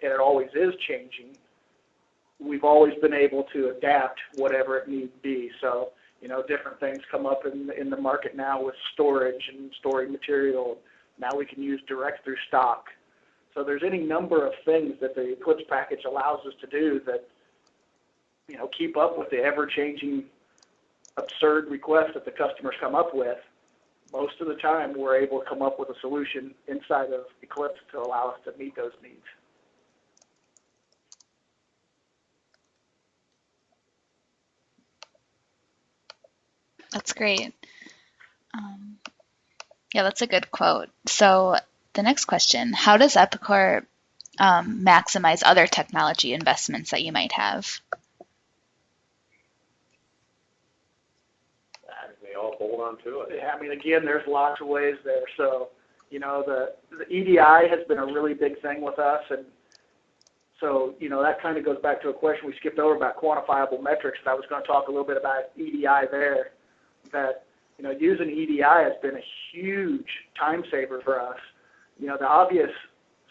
and it always is changing, we've always been able to adapt whatever it need be. So, different things come up in the market now with storage and storing material. Now we can use direct through stock. So there's any number of things that the Eclipse package allows us to do that, keep up with the ever-changing, absurd requests that the customers come up with. Most of the time, we're able to come up with a solution inside of Eclipse to allow us to meet those needs. That's great. Yeah, that's a good quote. So the next question, how does Epicor maximize other technology investments that you might have? They all hold on to it. Yeah, again, there's lots of ways there. So, the EDI has been a really big thing with us, and so, that kind of goes back to a question we skipped over about quantifiable metrics. And I was going to talk a little bit about EDI there, that, using EDI has been a huge time saver for us. The obvious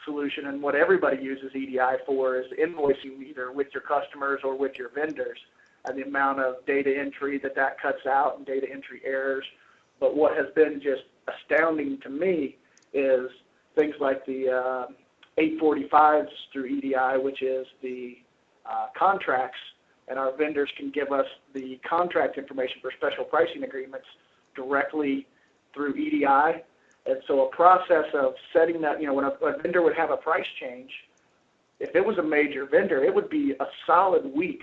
solution and what everybody uses EDI for is invoicing either with your customers or with your vendors, and the amount of data entry that cuts out and data entry errors. But what has been just astounding to me is things like the 845s through EDI, which is the contracts, and our vendors can give us the contract information for special pricing agreements directly through EDI. And so a process of setting that, when a vendor would have a price change, if it was a major vendor, it would be a solid week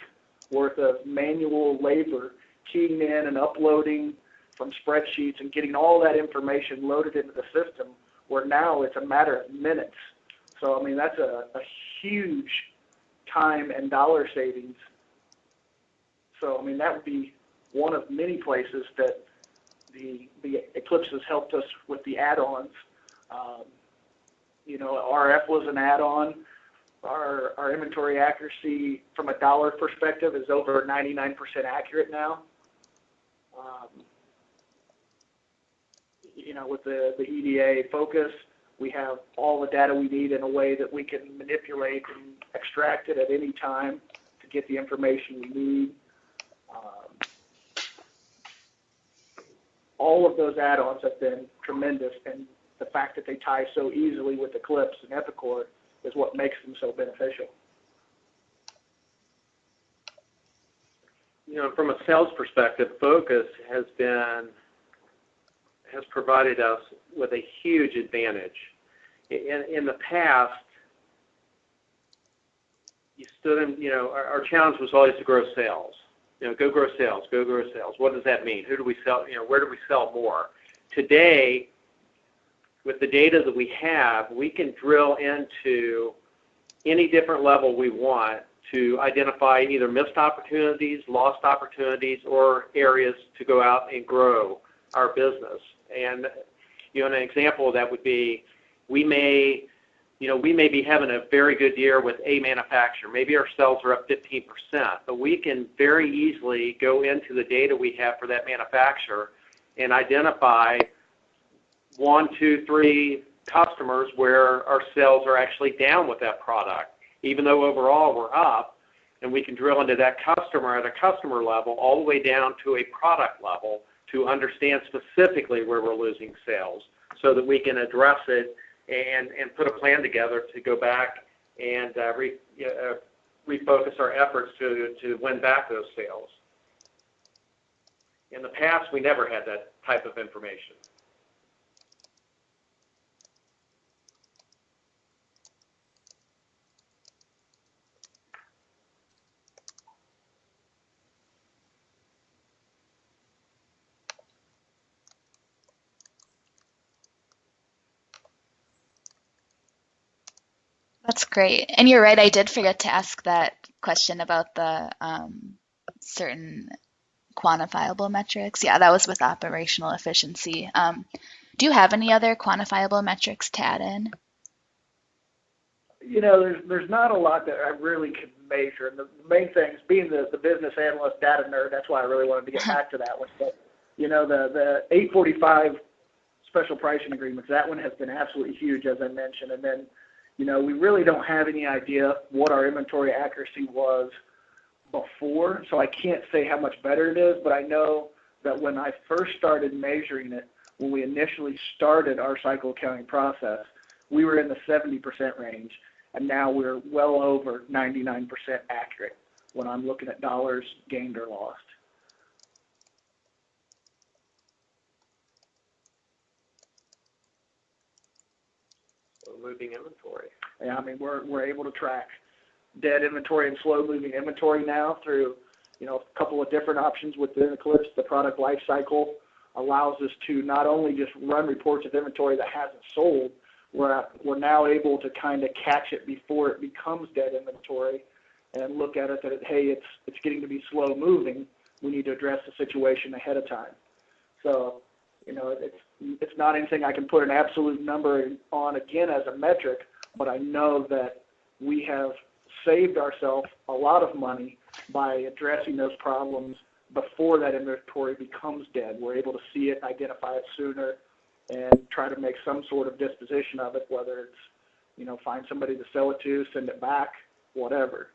worth of manual labor keying in and uploading from spreadsheets and getting all that information loaded into the system, where now it's a matter of minutes. So, that's a huge time and dollar savings. So, that would be one of many places that the Eclipse has helped us with the add-ons. RF was an add-on. Our inventory accuracy from a dollar perspective is over 99% accurate now. With the EDA focus, we have all the data we need in a way that we can manipulate and extract it at any time to get the information we need. All of those add-ons have been tremendous, and the fact that they tie so easily with Eclipse and Epicor is what makes them so beneficial. From a sales perspective, focus has provided us with a huge advantage. In the past, our challenge was always to grow sales. Go grow sales, go grow sales. What does that mean? Who do we sell? Where do we sell more? Today, with the data that we have, we can drill into any different level we want to identify either missed opportunities, lost opportunities, or areas to go out and grow our business. And an example of that would be we may be having a very good year with a manufacturer. Maybe our sales are up 15%, but we can very easily go into the data we have for that manufacturer and identify 1, 2, 3 customers where our sales are actually down with that product, even though overall we're up. And we can drill into that customer at a customer level all the way down to a product level to understand specifically where we're losing sales, so that we can address it and put a plan together to go back and refocus our efforts to win back those sales. In the past, we never had that type of information. That's great. And you're right, I did forget to ask that question about the certain quantifiable metrics. Yeah, that was with operational efficiency. Do you have any other quantifiable metrics to add in? There's not a lot that I really can measure. And the main thing is being the business analyst data nerd, that's why I really wanted to get back to that one. But, the 845 special pricing agreements, that one has been absolutely huge, as I mentioned. And then, we really don't have any idea what our inventory accuracy was before, so I can't say how much better it is, but I know that when I first started measuring it, when we initially started our cycle counting process, we were in the 70% range, and now we're well over 99% accurate when I'm looking at dollars gained or lost. So moving inventory. Yeah, I mean, we're able to track dead inventory and slow moving inventory now through, a couple of different options within Eclipse. The product life cycle allows us to not only just run reports of inventory that hasn't sold, we're now able to kind of catch it before it becomes dead inventory and look at it that, hey, it's getting to be slow moving. We need to address the situation ahead of time. So, it's not anything I can put an absolute number on again as a metric, but I know that we have saved ourselves a lot of money by addressing those problems before that inventory becomes dead. We're able to see it, identify it sooner, and try to make some sort of disposition of it, whether it's, find somebody to sell it to, send it back, whatever.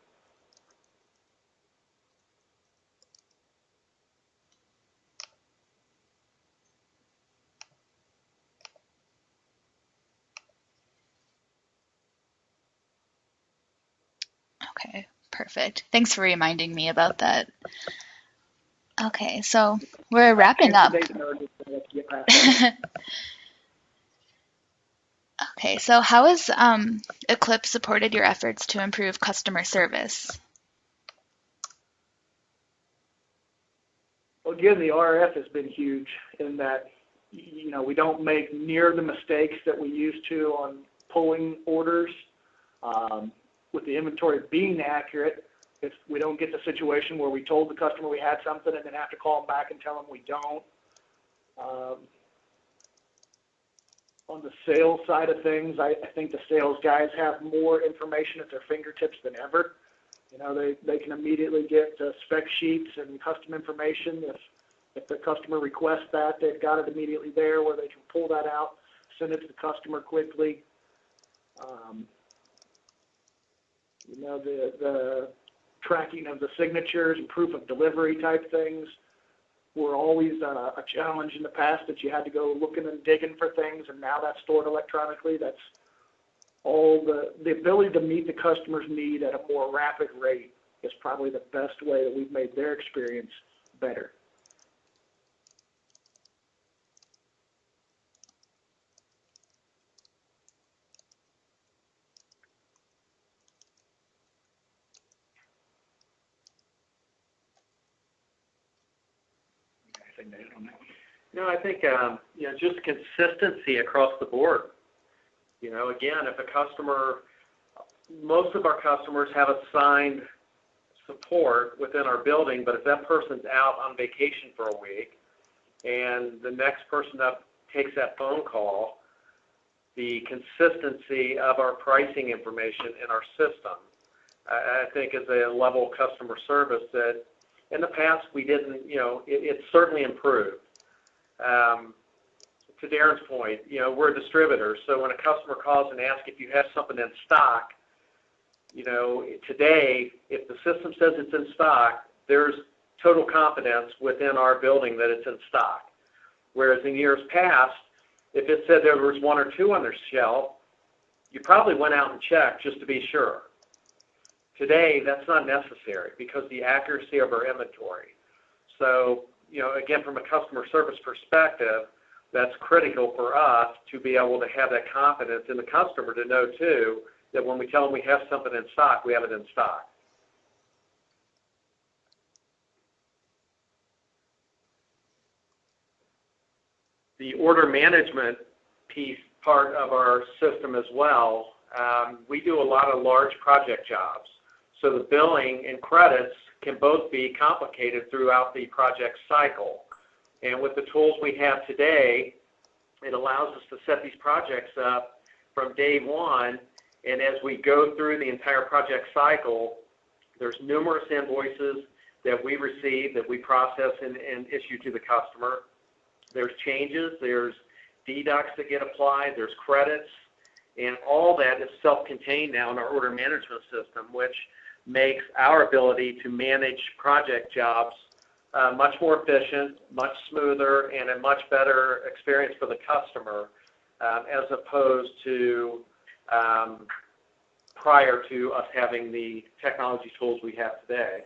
Okay, perfect. Thanks for reminding me about that. Okay, so we're wrapping up. Okay, so how has Eclipse supported your efforts to improve customer service? Well, again, the RF has been huge in that, we don't make near the mistakes that we used to on pulling orders. With the inventory being accurate, if we don't get the situation where we told the customer we had something and then have to call them back and tell them we don't. On the sales side of things, I think the sales guys have more information at their fingertips than ever. They can immediately get spec sheets and custom information. If the customer requests that, they've got it immediately there where they can pull that out, send it to the customer quickly. The tracking of the signatures and proof of delivery type things were always a challenge in the past, that you had to go looking and digging for things, and now that's stored electronically. That's all the ability to meet the customer's need at a more rapid rate is probably the best way that we've made their experience better. No, I think just consistency across the board. Again, if a customer, most of our customers have assigned support within our building, but if that person's out on vacation for a week and the next person up takes that phone call, the consistency of our pricing information in our system, I think, is a level of customer service that in the past we didn't, it's certainly improved. To Darren's point, we're a distributor, so when a customer calls and asks if you have something in stock, today, if the system says it's in stock, there's total confidence within our building that it's in stock. Whereas in years past, if it said there was one or two on their shelf, you probably went out and checked just to be sure. Today, that's not necessary because the accuracy of our inventory. So, again, from a customer service perspective, that's critical for us to be able to have that confidence in the customer to know, too, that when we tell them we have something in stock, we have it in stock. The order management part of our system as well, we do a lot of large project jobs. So the billing and credits can both be complicated throughout the project cycle. And with the tools we have today, it allows us to set these projects up from day one, and as we go through the entire project cycle, there's numerous invoices that we receive that we process and issue to the customer. There's changes, there's deducts that get applied, there's credits, And all that is self-contained now in our order management system, which makes our ability to manage project jobs much more efficient, much smoother, and a much better experience for the customer as opposed to prior to us having the technology tools we have today.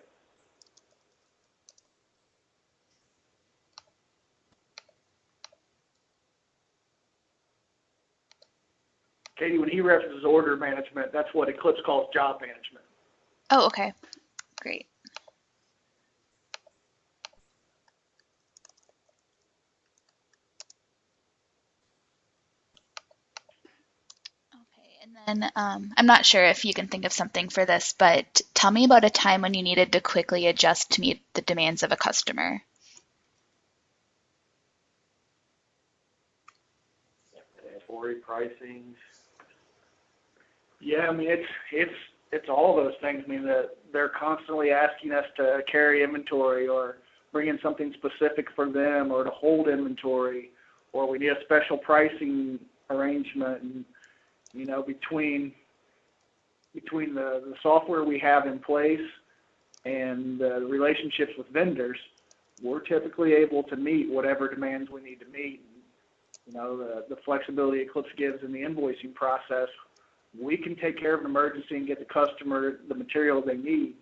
Katie, when he references order management, that's what Eclipse calls job management. Oh, okay. Great. Okay, and then I'm not sure if you can think of something for this, but tell me about a time when you needed to quickly adjust to meet the demands of a customer. Inventory pricing. Yeah, I mean it's all those things. I mean they're constantly asking us to carry inventory or bring in something specific for them or to hold inventory, or we need a special pricing arrangement. And you know, between the software we have in place and the relationships with vendors, we're typically able to meet whatever demands we need to meet. You know, the flexibility Eclipse gives in the invoicing process, we can take care of an emergency and get the customer the material they need,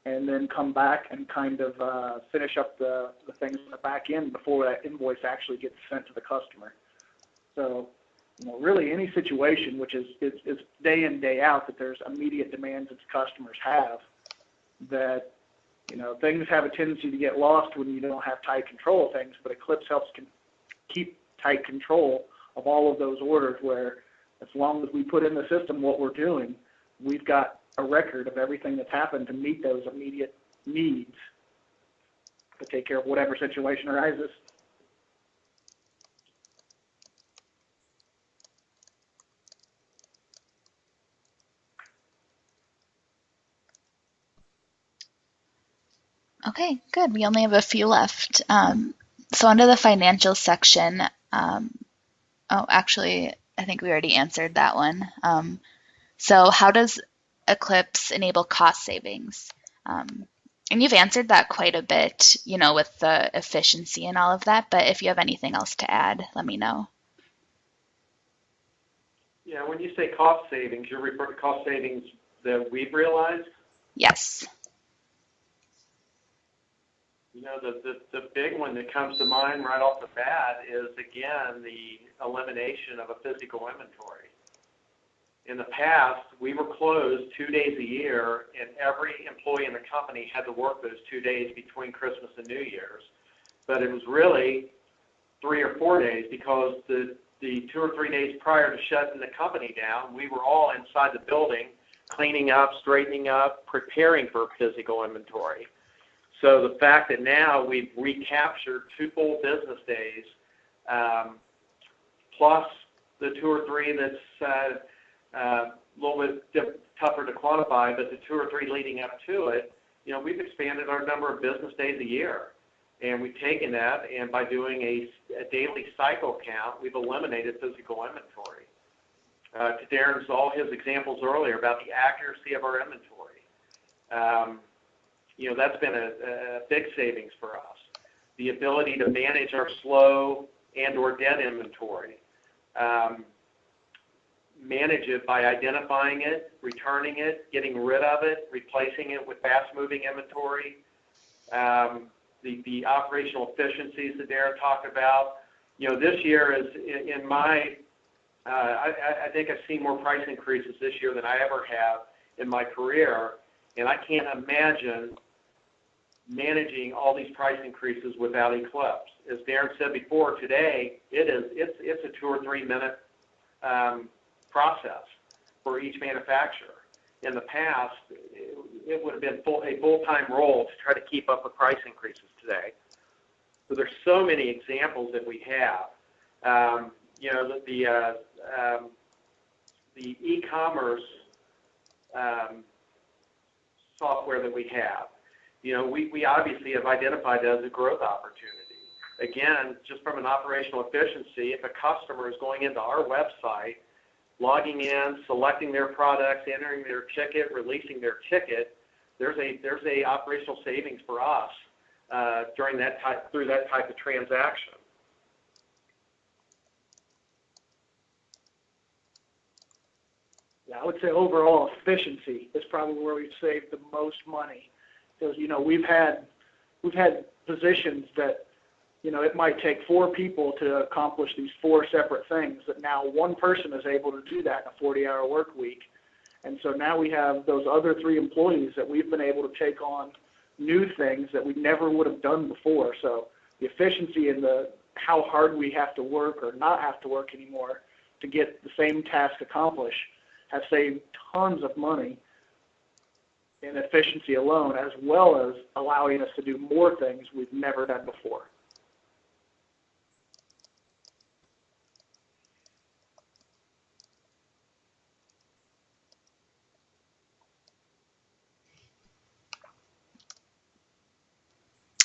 and then come back and kind of finish up the things on the back end before that invoice actually gets sent to the customer. So, you know, really any situation, which is day in, day out, that there's immediate demands that customers have, that, you know, things have a tendency to get lost when you don't have tight control of things, but Eclipse helps keep tight control of all of those orders, where as long as we put in the system what we're doing, we've got a record of everything that's happened to meet those immediate needs to take care of whatever situation arises. Okay, good. We only have a few left. So under the financial section, oh, actually, I think we already answered that one. So how does Eclipse enable cost savings? And you've answered that quite a bit, you know, with the efficiency and all of that, but if you have anything else to add, let me know. Yeah, when you say cost savings, you're referring to cost savings that we've realized? Yes. You know, the big one that comes to mind right off the bat is, again, the elimination of a physical inventory. In the past, we were closed 2 days a year, and every employee in the company had to work those 2 days between Christmas and New Year's. But it was really 3 or 4 days, because the 2 or 3 days prior to shutting the company down, we were all inside the building, cleaning up, straightening up, preparing for physical inventory. So the fact that now we've recaptured 2 full business days, plus the 2 or 3 that's a little bit tougher to quantify, but the 2 or 3 leading up to it, you know, we've expanded our number of business days a year. And we've taken that, and by doing a daily cycle count, we've eliminated physical inventory. To Darren's, all his examples earlier about the accuracy of our inventory. You know, that's been a big savings for us. The ability to manage our slow and or dead inventory. Manage it by identifying it, returning it, getting rid of it, replacing it with fast-moving inventory. The operational efficiencies that Darren talked about. You know, this year is in my, I think I've seen more price increases this year than I ever have in my career, and I can't imagine managing all these price increases without Eclipse. As Darren said before, today it's a 2 or 3 minute process for each manufacturer. In the past, it would have been a full-time role to try to keep up with price increases today. So there's so many examples that we have. You know, the e-commerce software that we have. You know, we obviously have identified it as a growth opportunity. Again, just from an operational efficiency, if a customer is going into our website logging in, selecting their products, entering their ticket, releasing their ticket, there's a operational savings for us through that type of transaction. Yeah, I would say overall efficiency is probably where we've saved the most money, because we've had positions that it might take 4 people to accomplish these 4 separate things, that now one person is able to do that in a 40-hour work week. And so now we have those other 3 employees that we've been able to take on new things that we never would have done before. So the efficiency and how hard we have to work or not have to work anymore to get the same task accomplished have saved tons of money in efficiency alone, as well as allowing us to do more things we've never done before.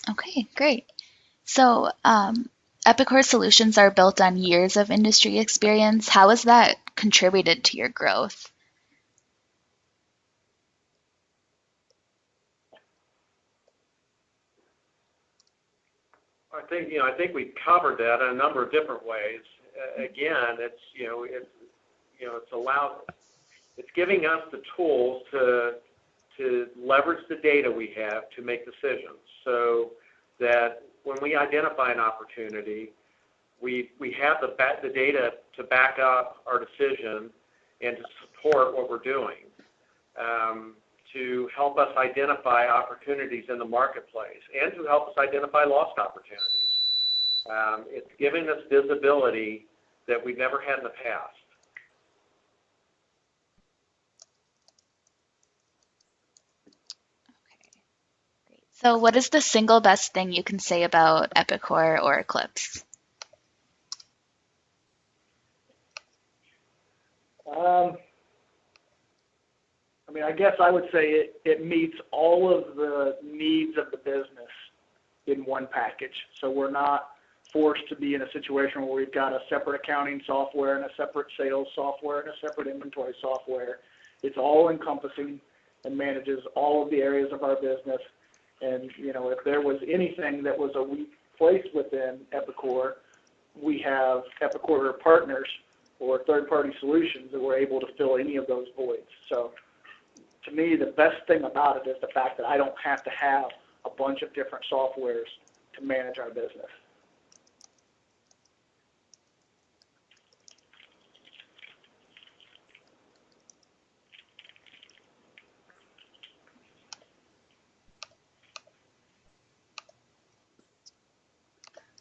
Okay, great. So Epicor solutions are built on years of industry experience. How has that contributed to your growth? I think we covered that in a number of different ways. Again, it's giving us the tools to leverage the data we have to make decisions, so that when we identify an opportunity, we have the data to back up our decision and to support what we're doing, to help us identify opportunities in the marketplace and to help us identify lost opportunities. It's giving us visibility that we've never had in the past. So what is the single best thing you can say about Epicor or Eclipse? I guess I would say it meets all of the needs of the business in one package. So we're not forced to be in a situation where we've got a separate accounting software and a separate sales software and a separate inventory software. It's all encompassing and manages all of the areas of our business. And, if there was anything that was a weak place within Epicor, we have Epicor partners or third-party solutions that were able to fill any of those voids. So to me, the best thing about it is the fact that I don't have to have a bunch of different softwares to manage our business.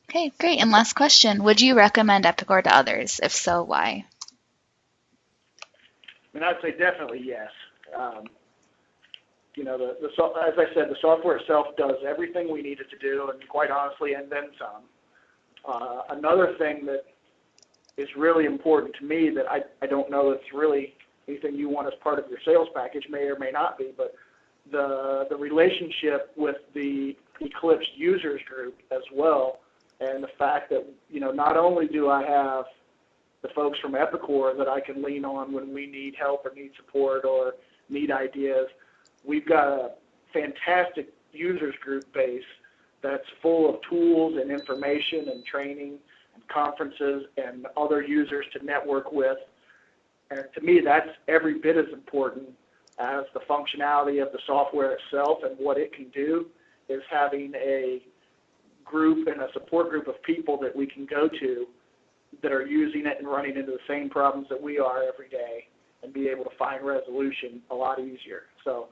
Okay, great. And last question, would you recommend Epicor to others? If so, why? I'd say definitely yes. As I said, the software itself does everything we need it to do, and quite honestly, and then some. Another thing that is really important to me that I don't know if it's really anything you want as part of your sales package, may or may not be, but the relationship with the Eclipse users group as well, and the fact that, not only do I have the folks from Epicor that I can lean on when we need help or need support or need ideas, we've got a fantastic users group base that's full of tools and information and training and conferences and other users to network with. And to me, that's every bit as important as the functionality of the software itself and what it can do, is having a group and a support group of people that we can go to that are using it and running into the same problems that we are every day, and be able to find resolution a lot easier. So,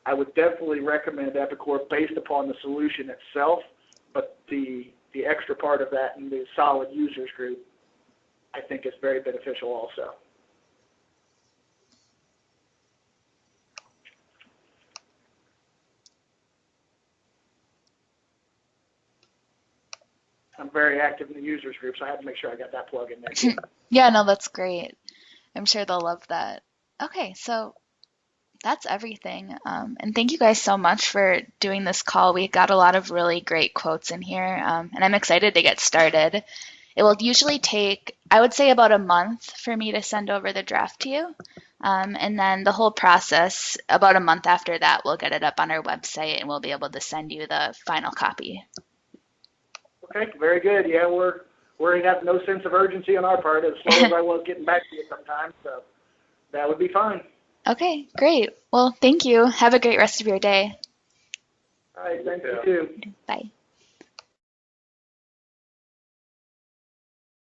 I would definitely recommend Epicor based upon the solution itself, but the extra part of that and the solid users group, I think, is very beneficial also. I'm very active in the users group, so I had to make sure I got that plug in there too. Yeah, no, that's great. I'm sure they'll love that. Okay, so that's everything. And thank you guys so much for doing this call. We got a lot of really great quotes in here, and I'm excited to get started. It will usually take, I would say, about a month for me to send over the draft to you. And then the whole process, about a month after that, we'll get it up on our website and we'll be able to send you the final copy. Okay, very good. Yeah, we have no sense of urgency on our part, as slow as I was getting back to you sometimes, so that would be fine. Okay, great. Well, thank you. Have a great rest of your day. All right, thank you too. Bye.